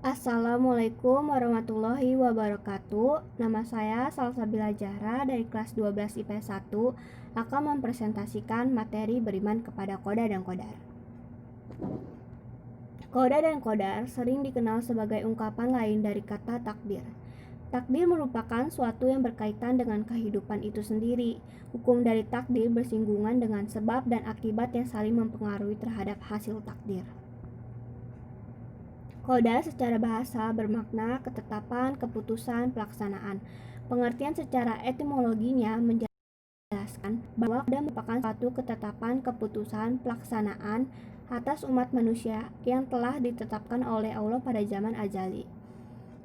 Assalamualaikum warahmatullahi wabarakatuh. Nama saya Salsabila Zahra dari kelas 12 IPS 1 akan mempresentasikan materi beriman kepada Qadar dan Qadar. Qadar dan Qadar sering dikenal sebagai ungkapan lain dari kata takdir. Takdir merupakan suatu yang berkaitan dengan kehidupan itu sendiri. Hukum dari takdir bersinggungan dengan sebab dan akibat yang saling mempengaruhi terhadap hasil takdir. Qadar secara bahasa bermakna ketetapan, keputusan, pelaksanaan. Pengertian secara etimologinya menjelaskan bahwa qadar merupakan suatu ketetapan, keputusan, pelaksanaan atas umat manusia yang telah ditetapkan oleh Allah pada zaman azali.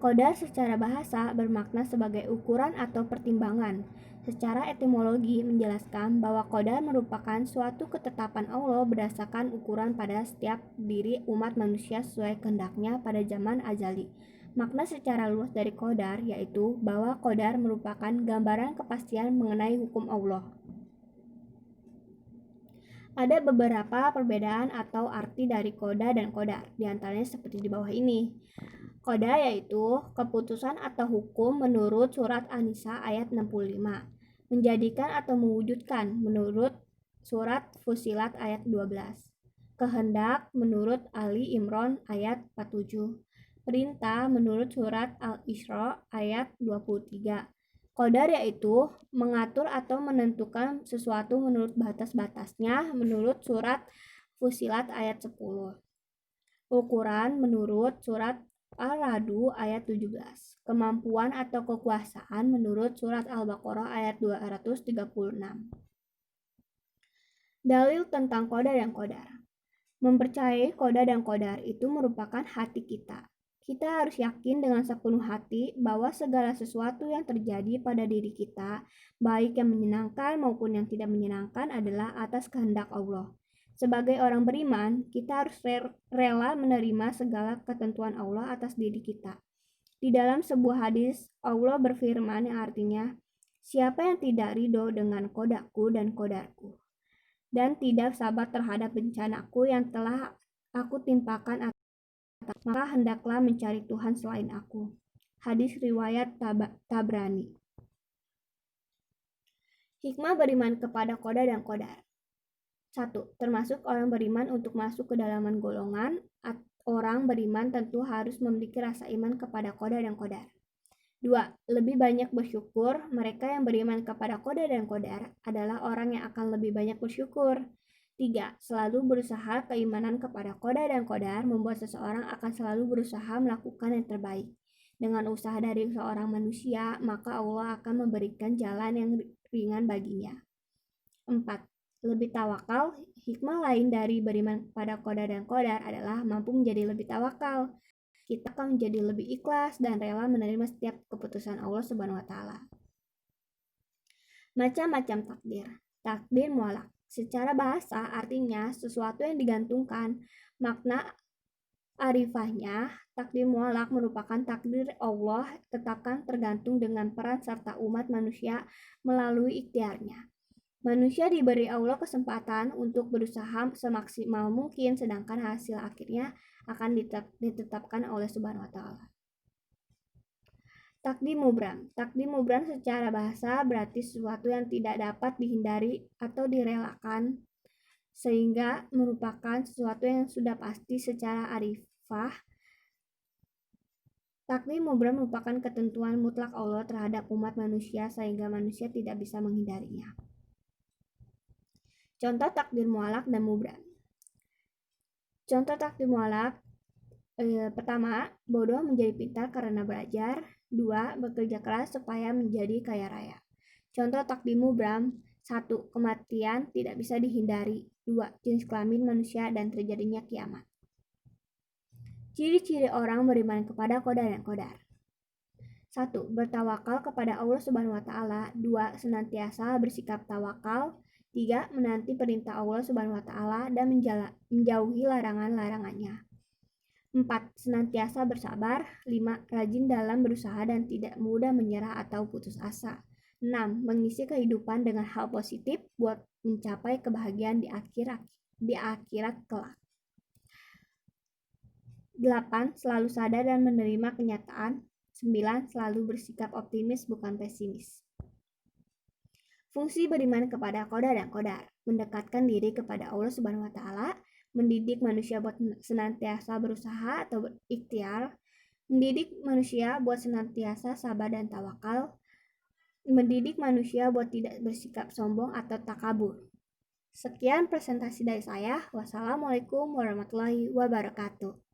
Qadar secara bahasa bermakna sebagai ukuran atau pertimbangan. Secara etimologi menjelaskan bahwa qadar merupakan suatu ketetapan Allah berdasarkan ukuran pada setiap diri umat manusia sesuai kehendaknya pada zaman azali. Makna secara luas dari qadar yaitu bahwa qadar merupakan gambaran kepastian mengenai hukum Allah. Ada beberapa perbedaan atau arti dari qada dan qadar, diantaranya seperti di bawah ini. Qada yaitu keputusan atau hukum menurut surat An-Nisa ayat 65. Menjadikan atau mewujudkan menurut surat Fussilat ayat 12. Kehendak menurut Ali Imran ayat 47. Perintah menurut surat Al-Isra ayat 23. Qadar yaitu mengatur atau menentukan sesuatu menurut batas-batasnya menurut surat Fussilat ayat 10. Ukuran menurut surat Ar-Ra'd ayat 17. Kemampuan atau kekuasaan menurut surat Al-Baqarah ayat 236. Dalil tentang qada dan qadar. Mempercayai qada dan qadar itu merupakan hati kita. Kita harus yakin dengan sepenuh hati bahwa segala sesuatu yang terjadi pada diri kita, baik yang menyenangkan maupun yang tidak menyenangkan, adalah atas kehendak Allah. Sebagai orang beriman, kita harus rela menerima segala ketentuan Allah atas diri kita. Di dalam sebuah hadis, Allah berfirman yang artinya, siapa yang tidak ridho dengan qadaku dan qadarku, dan tidak sabar terhadap bencanaku yang telah aku timpakan atas, maka hendaklah mencari Tuhan selain aku. Hadis riwayat Tabrani. Hikmah beriman kepada qada dan qadar. 1. Termasuk orang beriman untuk masuk ke dalam golongan orang beriman tentu harus memiliki rasa iman kepada qada dan qadar. 2. Lebih banyak bersyukur. Mereka yang beriman kepada qada dan qadar adalah orang yang akan lebih banyak bersyukur. 3. Selalu berusaha. Keimanan kepada qada dan qadar membuat seseorang akan selalu berusaha melakukan yang terbaik. Dengan usaha dari seorang manusia, maka Allah akan memberikan jalan yang ringan baginya. 4. Lebih tawakal. Hikmah lain dari beriman kepada qada dan qadar adalah mampu menjadi lebih tawakal. Kita akan menjadi lebih ikhlas dan rela menerima setiap keputusan Allah Subhanahu wa taala. Macam-macam takdir. Takdir mualak. Secara bahasa artinya sesuatu yang digantungkan. Makna arifahnya, takdir mualak merupakan takdir Allah tetapkan tergantung dengan peran serta umat manusia melalui ikhtiarnya. Manusia diberi Allah kesempatan untuk berusaha semaksimal mungkin, sedangkan hasil akhirnya akan ditetapkan oleh Subhanahu wa taala. Takdim mubram. Takdim mubram secara bahasa berarti sesuatu yang tidak dapat dihindari atau direlakan, sehingga merupakan sesuatu yang sudah pasti secara arifah. Takdim mubram merupakan ketentuan mutlak Allah terhadap umat manusia sehingga manusia tidak bisa menghindarinya. Contoh takdir mualak dan mubram. Contoh takdir mualak, pertama, bodoh menjadi pintar karena belajar. 2. Bekerja keras supaya menjadi kaya raya. Contoh takdir mubram. 1. Kematian tidak bisa dihindari. 2. Jenis kelamin manusia dan terjadinya kiamat. Ciri-ciri orang beriman kepada qada dan qadar. 1. Bertawakal kepada Allah Subhanahu wa taala. 2. Senantiasa bersikap tawakal. 3. Menanti perintah Allah Subhanahu wa taala dan menjauhi larangan-larangannya. 4. Senantiasa bersabar. 5. Rajin dalam berusaha dan tidak mudah menyerah atau putus asa. 6. Mengisi kehidupan dengan hal positif buat mencapai kebahagiaan di akhirat kelak. 8. Selalu sadar dan menerima kenyataan. 9. Selalu bersikap optimis bukan pesimis. Fungsi beriman kepada koda dan kodar: mendekatkan diri kepada Allah Subhanahu wa taala, mendidik manusia buat senantiasa berusaha atau berikhtiar, mendidik manusia buat senantiasa sabar dan tawakal, mendidik manusia buat tidak bersikap sombong atau takabur. Sekian presentasi dari saya. Wassalamualaikum warahmatullahi wabarakatuh.